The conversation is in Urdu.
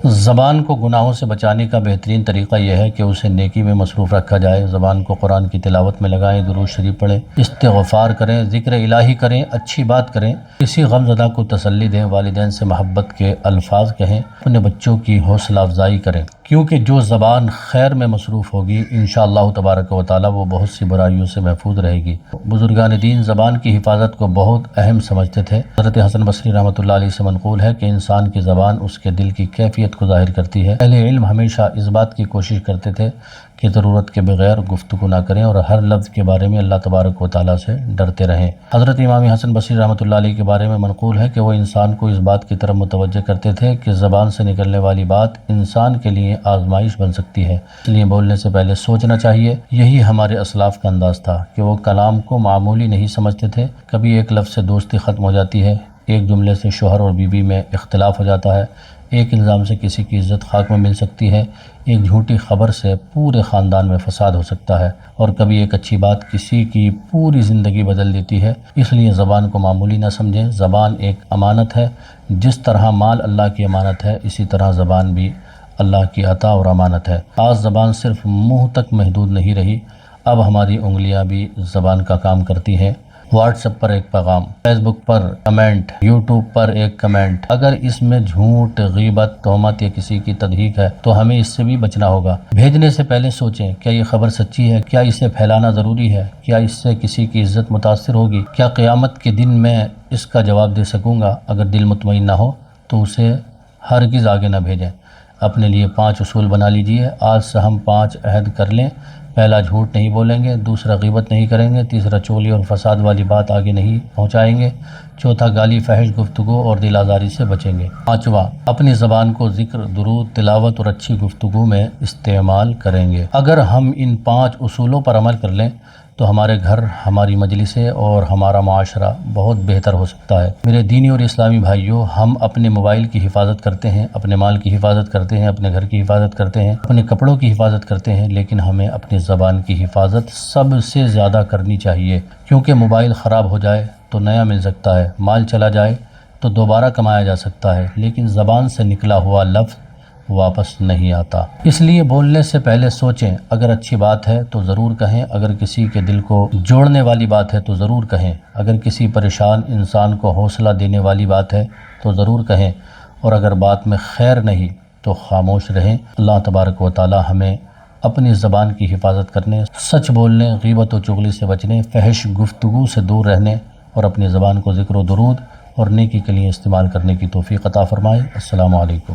زبان کو گناہوں سے بچانے کا بہترین طریقہ یہ ہے کہ اسے نیکی میں مصروف رکھا جائے۔ زبان کو قرآن کی تلاوت میں لگائیں، درود شریف پڑھیں، استغفار کریں، ذکر الہی کریں، اچھی بات کریں، کسی غم زدہ کو تسلی دیں، والدین سے محبت کے الفاظ کہیں، اپنے بچوں کی حوصلہ افزائی کریں، کیونکہ جو زبان خیر میں مصروف ہوگی انشاءاللہ تبارک و تعالی وہ بہت سی برائیوں سے محفوظ رہے گی۔ بزرگان دین زبان کی حفاظت کو بہت اہم سمجھتے تھے۔ حضرت حسن بصری رحمۃ اللہ علیہ سے منقول ہے کہ انسان کی زبان اس کے دل کی کیفیت کو ظاہر کرتی ہے۔ اہل علم ہمیشہ اس بات کی کوشش کرتے تھے کہ ضرورت کے بغیر گفتگو نہ کریں اور ہر لفظ کے بارے میں اللہ تبارک و تعالیٰ سے ڈرتے رہیں۔ حضرت امام حسن بصری رحمۃ اللہ علیہ کے بارے میں منقول ہے کہ وہ انسان کو اس بات کی طرف متوجہ کرتے تھے کہ زبان سے نکلنے والی بات انسان کے لیے آزمائش بن سکتی ہے، اس لیے بولنے سے پہلے سوچنا چاہیے۔ یہی ہمارے اسلاف کا انداز تھا کہ وہ کلام کو معمولی نہیں سمجھتے تھے۔ کبھی ایک لفظ سے دوستی ختم ہو جاتی ہے، ایک جملے سے شوہر اور بیوی میں اختلاف ہو جاتا ہے، ایک الزام سے کسی کی عزت خاک میں مل سکتی ہے، ایک جھوٹی خبر سے پورے خاندان میں فساد ہو سکتا ہے، اور کبھی ایک اچھی بات کسی کی پوری زندگی بدل دیتی ہے۔ اس لیے زبان کو معمولی نہ سمجھیں۔ زبان ایک امانت ہے، جس طرح مال اللہ کی امانت ہے اسی طرح زبان بھی اللہ کی عطا اور امانت ہے۔ آج زبان صرف منہ تک محدود نہیں رہی، اب ہماری انگلیاں بھی زبان کا کام کرتی ہیں۔ واٹس ایپ پر ایک پیغام، فیس بک پر کمنٹ، یوٹیوب پر ایک کمنٹ، اگر اس میں جھوٹ، غیبت، تہمت یا کسی کی تضحیق ہے تو ہمیں اس سے بھی بچنا ہوگا۔ بھیجنے سے پہلے سوچیں کیا یہ خبر سچی ہے، کیا اسے پھیلانا ضروری ہے، کیا اس سے کسی کی عزت متاثر ہوگی، کیا قیامت کے دن میں اس کا جواب دے سکوں گا۔ اگر دل مطمئن نہ ہو تو اسے ہرگز آگے نہ بھیجیں۔ اپنے لیے 5 اصول بنا لیجئے۔ آج سے ہم 5 عہد کر لیں۔ پہلا، جھوٹ نہیں بولیں گے۔ دوسرا، غیبت نہیں کریں گے۔ تیسرا، چغلی اور فساد والی بات آگے نہیں پہنچائیں گے۔ چوتھا، گالی، فحش گفتگو اور دل آزاری سے بچیں گے۔ پانچواں، اپنی زبان کو ذکر، درود، تلاوت اور اچھی گفتگو میں استعمال کریں گے۔ اگر ہم ان 5 اصولوں پر عمل کر لیں تو ہمارے گھر، ہماری مجلسیں اور ہمارا معاشرہ بہت بہتر ہو سکتا ہے۔ میرے دینی اور اسلامی بھائیوں، ہم اپنے موبائل کی حفاظت کرتے ہیں، اپنے مال کی حفاظت کرتے ہیں، اپنے گھر کی حفاظت کرتے ہیں، اپنے کپڑوں کی حفاظت کرتے ہیں، لیکن ہمیں اپنی زبان کی حفاظت سب سے زیادہ کرنی چاہیے، کیونکہ موبائل خراب ہو جائے تو نیا مل سکتا ہے، مال چلا جائے تو دوبارہ کمایا جا سکتا ہے، لیکن زبان سے نکلا ہوا لفظ واپس نہیں آتا۔ اس لیے بولنے سے پہلے سوچیں، اگر اچھی بات ہے تو ضرور کہیں، اگر کسی کے دل کو جوڑنے والی بات ہے تو ضرور کہیں، اگر کسی پریشان انسان کو حوصلہ دینے والی بات ہے تو ضرور کہیں، اور اگر بات میں خیر نہیں تو خاموش رہیں۔ اللہ تبارک و تعالی ہمیں اپنی زبان کی حفاظت کرنے، سچ بولنے، غیبت و چغلی سے بچنے، فحش گفتگو سے دور رہنے اور اپنی زبان کو ذکر و درود اور نیکی کے لیے استعمال کرنے کی توفیق عطا فرمائے۔ السلام علیکم۔